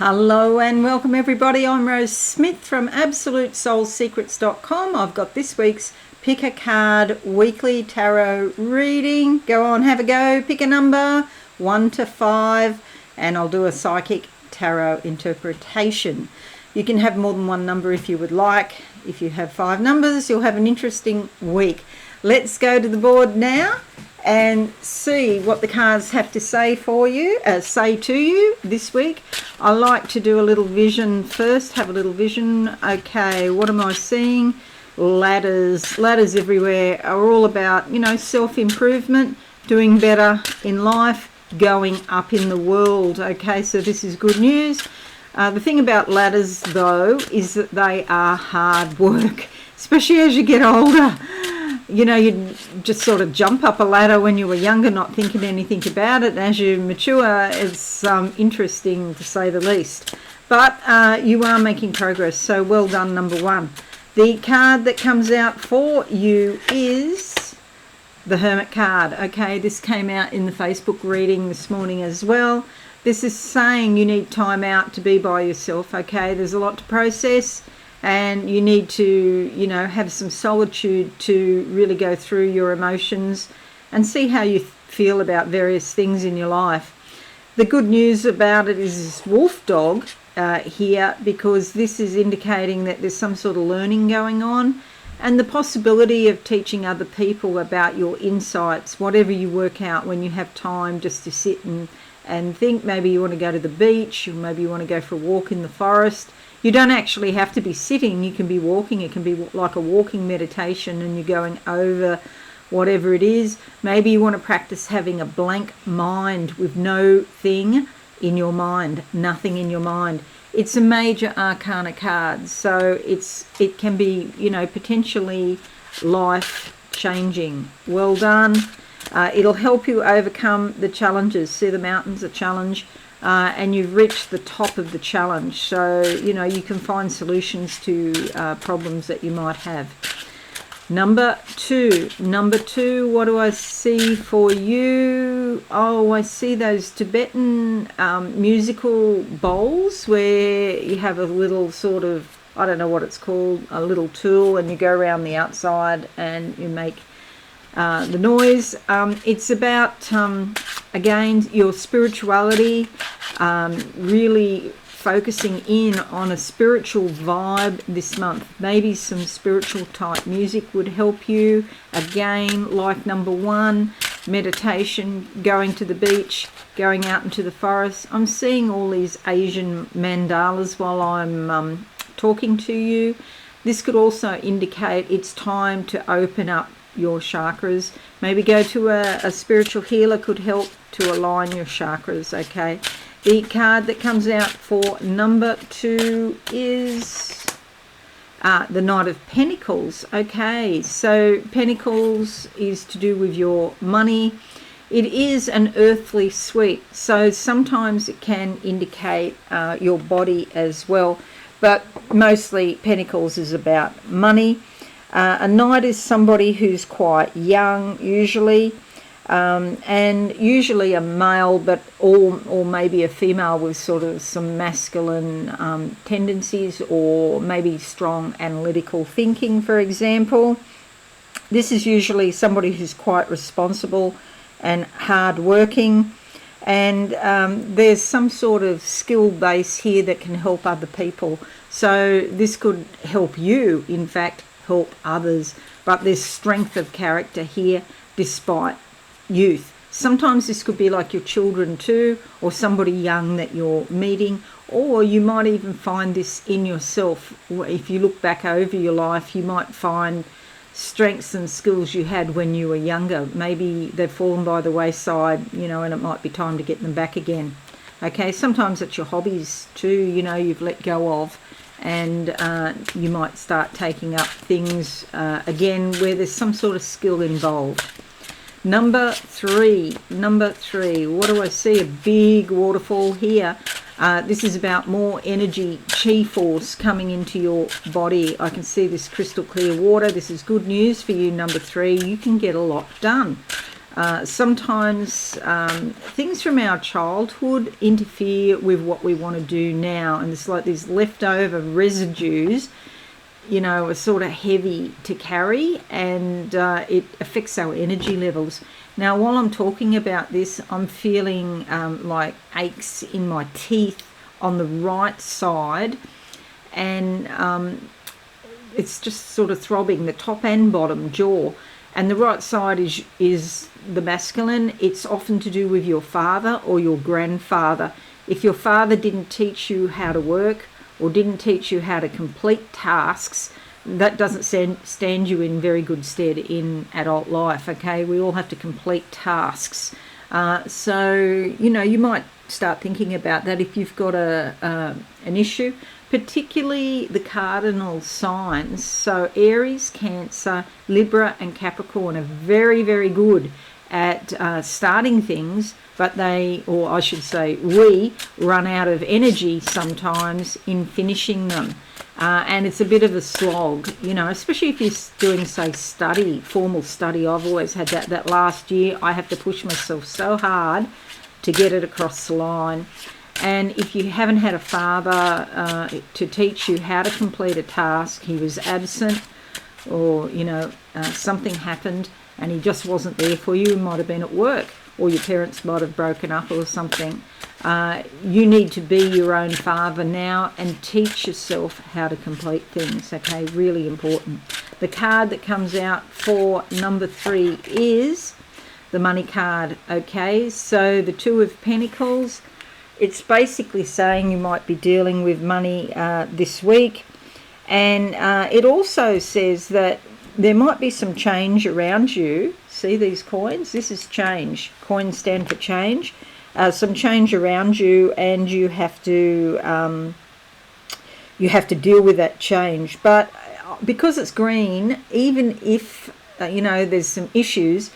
Hello and welcome everybody. I'm Rose Smith from AbsoluteSoulSecrets.com. I've got this week's Pick a Card weekly tarot reading. Go on, have a go. Pick a number 1 to 5 and I'll do a psychic tarot interpretation. You can have more than one number if you would like. If you have 5 numbers, you'll have an interesting week. Let's go to the board now and see what the cards have to say for you, say to you this week. I like to do a little vision first, have a little vision. Okay, what am I seeing? Ladders everywhere are all about, self-improvement, doing better in life, going up in the world. Okay, so this is good news. The thing about ladders, though, is that they are hard work, especially as you get older. You just sort of jump up a ladder when you were younger, not thinking anything about it. And as you mature, it's interesting to say the least. But you are making progress, so well done, number 1. The card that comes out for you is the Hermit card. Okay, this came out in the Facebook reading this morning as well. This is saying you need time out to be by yourself. Okay, there's a lot to process. And you need to, have some solitude to really go through your emotions and see how you feel about various things in your life. The good news about it is this wolf dog here, because this is indicating that there's some sort of learning going on and the possibility of teaching other people about your insights, whatever you work out when you have time just to sit and think. Maybe you want to go to the beach, or maybe you want to go for a walk in the forest. You don't actually have to be sitting, you can be walking. It can be like a walking meditation and you're going over whatever it is. Maybe you want to practice having a blank mind with no thing in your mind, nothing in your mind. It's a major arcana card, so it can be, potentially life-changing. Well done. It'll help you overcome the challenges. See, the mountain's a challenge. And you've reached the top of the challenge, so you can find solutions to problems that you might have. Number 2, what do I see for you? Oh, I see those Tibetan musical bowls where you have a little sort of, I don't know what it's called, a little tool, and you go around the outside and you make the noise. It's about, again, your spirituality, really focusing in on a spiritual vibe this month. Maybe some spiritual type music would help you. Again, like number 1, meditation, going to the beach, going out into the forest. I'm seeing all these Asian mandalas while I'm talking to you. This could also indicate it's time to open up your chakras. Maybe go to a spiritual healer could help to align your chakras. Okay, the card that comes out for number 2 is the Knight of Pentacles. Okay, so Pentacles is to do with your money. It is an earthly suite, so sometimes it can indicate your body as well, but mostly Pentacles is about money. A knight is somebody who's quite young, usually, and usually a male, but or maybe a female with sort of some masculine tendencies, or maybe strong analytical thinking, for example. This is usually somebody who's quite responsible and hard-working, and there's some sort of skill base here that can help other people. So this could help you, in fact, help others, but there's strength of character here despite youth. Sometimes this could be like your children too, or somebody young that you're meeting, or you might even find this in yourself. If you look back over your life, you might find strengths and skills you had when you were younger. Maybe they've fallen by the wayside, and it might be time to get them back again. Okay, sometimes it's your hobbies too, you've let go of, and you might start taking up things again where there's some sort of skill involved. Number 3, what do I see? A big waterfall here. This is about more energy, chi force coming into your body. I can see this crystal clear water. This is good news for you, number 3. You can get a lot done. Sometimes things from our childhood interfere with what we want to do now, and it's like these leftover residues, you know, are sort of heavy to carry, and it affects our energy levels. Now, while I'm talking about this, I'm feeling like aches in my teeth on the right side, and it's just sort of throbbing, the top and bottom jaw. And the right side is the masculine. It's often to do with your father or your grandfather. If your father didn't teach you how to work or didn't teach you how to complete tasks, that doesn't stand you in very good stead in adult life, okay? We all have to complete tasks. So, you know, you might start thinking about that if you've got an issue, particularly the cardinal signs. So Aries, Cancer, Libra and Capricorn are very, very good at starting things, but they, or I should say we, run out of energy sometimes in finishing them. And it's a bit of a slog, you know, especially if you're doing, say, study, formal study. I've always had that last year. I have to push myself so hard to get it across the line. And if you haven't had a father to teach you how to complete a task, he was absent, or, you know, something happened and he just wasn't there for you, might have been at work, or your parents might have broken up or something. You need to be your own father now and teach yourself how to complete things, okay? Really important. The card that comes out for number 3 is the money card, okay? So the Two of Pentacles, it's basically saying you might be dealing with money this week. And it also says that there might be some change around you. See these coins? This is change. Coins stand for change. Some change around you, and you have to deal with that change. But because it's green, even if you know there's some issues,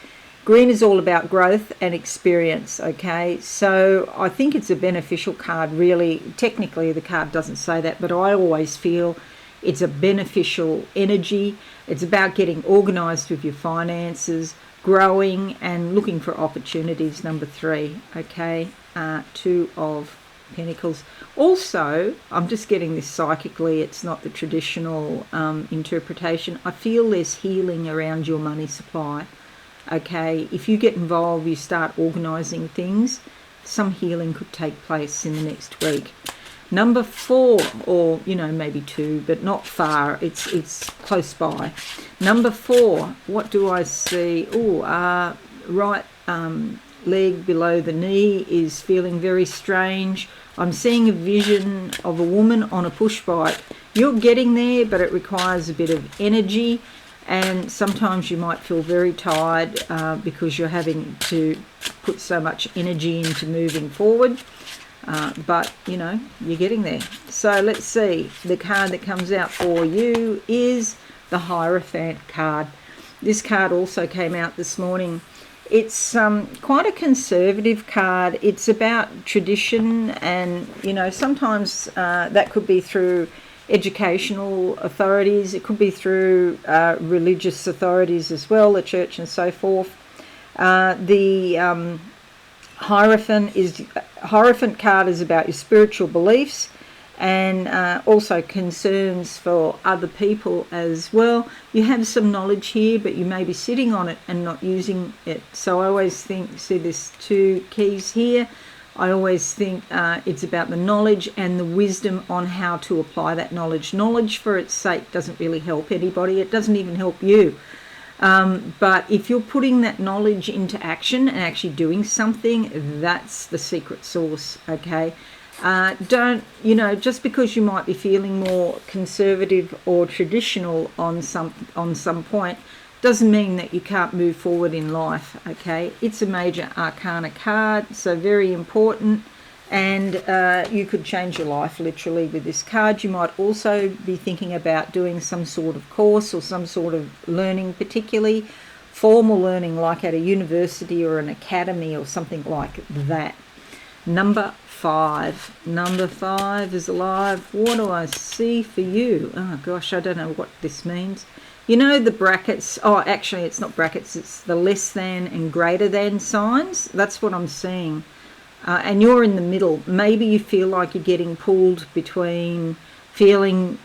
green is all about growth and experience, okay? So I think it's a beneficial card, really. Technically, the card doesn't say that, but I always feel it's a beneficial energy. It's about getting organised with your finances, growing and looking for opportunities, number 3, okay? Two of Pentacles. Also, I'm just getting this psychically, it's not the traditional interpretation. I feel there's healing around your money supply, okay? If you get involved, you start organising things, some healing could take place in the next week. Number 4, or, you know, maybe 2, but not far. It's close by. Number 4, what do I see? Oh, right leg below the knee is feeling very strange. I'm seeing a vision of a woman on a push bike. You're getting there, but it requires a bit of energy. And sometimes you might feel very tired because you're having to put so much energy into moving forward. But, you know, you're getting there. So let's see. The card that comes out for you is the Hierophant card. This card also came out this morning. It's quite a conservative card. It's about tradition, and, you know, sometimes that could be through educational authorities. It could be through religious authorities as well, the church and so forth. The Hierophant card is about your spiritual beliefs and also concerns for other people as well. You have some knowledge here, but you may be sitting on it and not using it. So I always think, see there's 2 keys here. I always think it's about the knowledge and the wisdom on how to apply that knowledge. Knowledge for its sake doesn't really help anybody. It doesn't even help you. But if you're putting that knowledge into action and actually doing something, that's the secret sauce, okay? Don't, you know, just because you might be feeling more conservative or traditional on some point, doesn't mean that you can't move forward in life, okay? It's a major arcana card, so very important. And you could change your life literally with this card. You might also be thinking about doing some sort of course or some sort of learning, particularly formal learning like at a university or an academy or something like that. Number 5. Number 5 is alive. What do I see for you? Oh gosh, I don't know what this means. You know the brackets, oh actually it's not brackets, it's the less than and greater than signs. That's what I'm seeing. And you're in the middle. Maybe you feel like you're getting pulled between feeling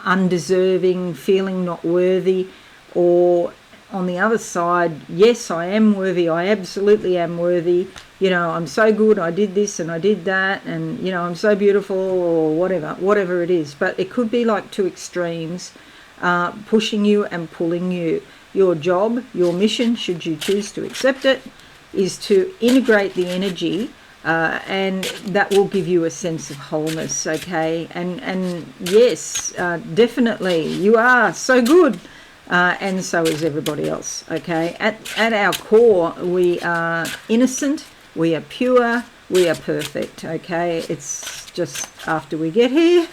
undeserving, feeling not worthy, or on the other side, yes, I am worthy, I absolutely am worthy, you know, I'm so good, I did this and I did that, and, you know, I'm so beautiful, or whatever it is. But it could be like two extremes, pushing you and pulling you. Your job, your mission, should you choose to accept it, is to integrate the energy, and that will give you a sense of wholeness, okay? And yes, definitely, you are so good. And so is everybody else, okay? At our core, we are innocent, we are pure, we are perfect, okay? It's just after we get here,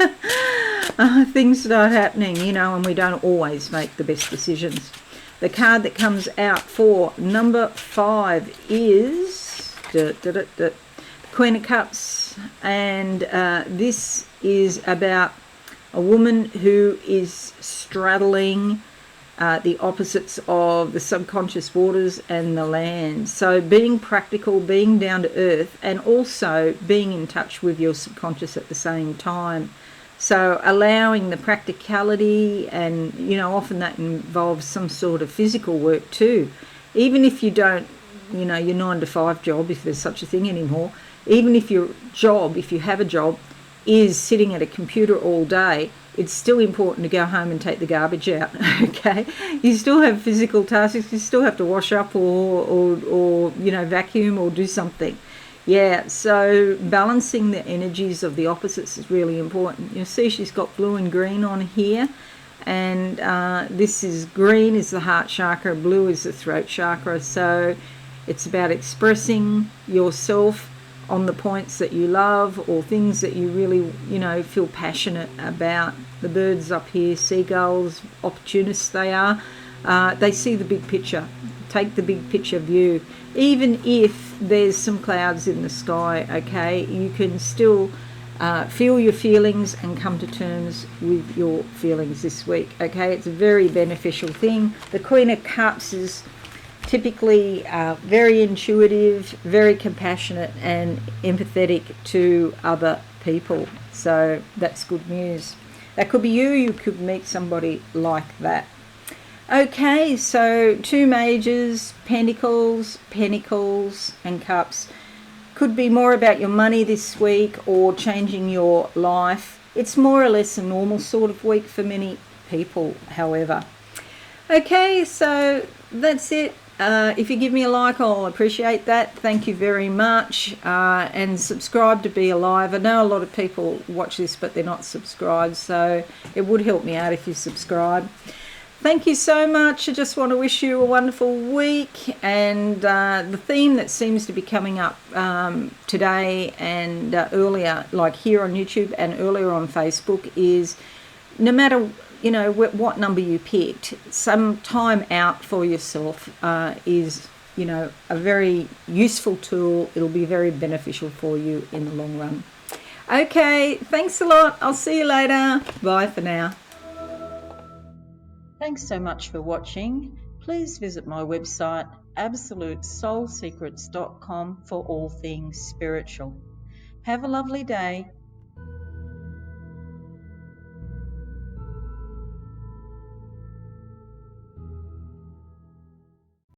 things start happening, you know, and we don't always make the best decisions. The card that comes out for number 5 is the Queen of Cups, and this is about a woman who is straddling the opposites of the subconscious waters and the land. So being practical, being down to earth, and also being in touch with your subconscious at the same time. So allowing the practicality, and, you know, often that involves some sort of physical work too. Even if you don't, you know, your 9-to-5 job, if there's such a thing anymore, even if your job, if you have a job, is sitting at a computer all day, it's still important to go home and take the garbage out, okay? You still have physical tasks, you still have to wash up or you know, vacuum or do something. Yeah, so balancing the energies of the opposites is really important. You'll see she's got blue and green on here, and this is green is the heart chakra, blue is the throat chakra. So it's about expressing yourself on the points that you love, or things that you really, you know, feel passionate about. The birds up here, seagulls, opportunists they are, they see the big picture. Take the big picture view. Even if there's some clouds in the sky, okay, you can still feel your feelings and come to terms with your feelings this week, okay? It's a very beneficial thing. The Queen of Cups is typically very intuitive, very compassionate and empathetic to other people. So that's good news. That could be you. You could meet somebody like that. Okay, so 2 majors, Pentacles, and Cups. Could be more about your money this week or changing your life. It's more or less a normal sort of week for many people, however. Okay, so that's it. If you give me a like, I'll appreciate that. Thank you very much. And subscribe to Be Alive. I know a lot of people watch this, but they're not subscribed, so it would help me out if you subscribe. Thank you so much. I just want to wish you a wonderful week. And the theme that seems to be coming up today and earlier, like here on YouTube and earlier on Facebook, is no matter, you know, what number you picked, some time out for yourself is, you know, a very useful tool. It'll be very beneficial for you in the long run. Okay, thanks a lot. I'll see you later. Bye for now. Thanks so much for watching. Please visit my website, absolutesoulsecrets.com, for all things spiritual. Have a lovely day.